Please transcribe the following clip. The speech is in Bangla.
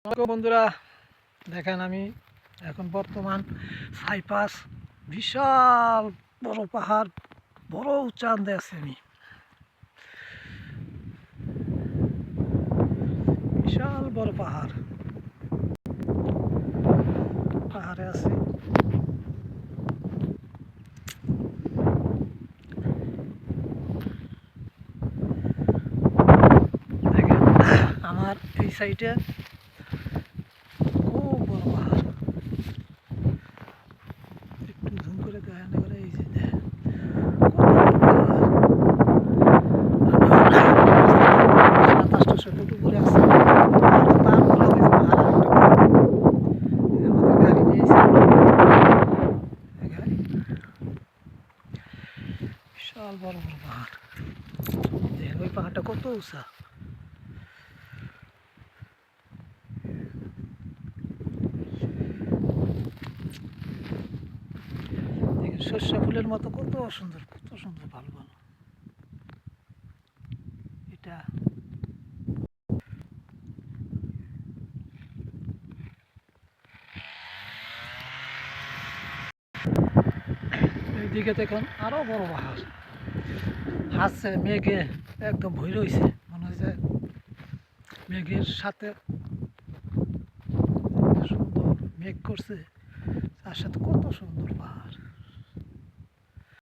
নমস্কার বন্ধুরা, দেখেন আমি এখন বর্তমান সাইপাস বিশাল বড় পাহাড়, বড় চাঁদে আছি আমি। বিশাল বড় পাহাড়ে আছি। দেখেন আমার এই সাইডে খুব বড় পাহাড়, একটু ঝুম করে দেখেন। এবারে এই যে দেখেন সাতাশশো ফুট উপরে আছে। তারপর আমি পাহাড় আমাদের গাড়ি নিয়েছি। বিশাল বড় বড় পাহাড়, দেখেন ওই পাহাড়টা কত উঁচা। সর্ষে ফুলের মতো কত সুন্দর ভালো ভালো। এটা এইদিকে দেখুন আরো বড় পাহাড় হাসছে, মেঘে একদম ভরে রয়েছে, মনে হচ্ছে মেঘের সাথে সুন্দর মেঘ করছে, তার সাথে কত সুন্দর পাহাড়।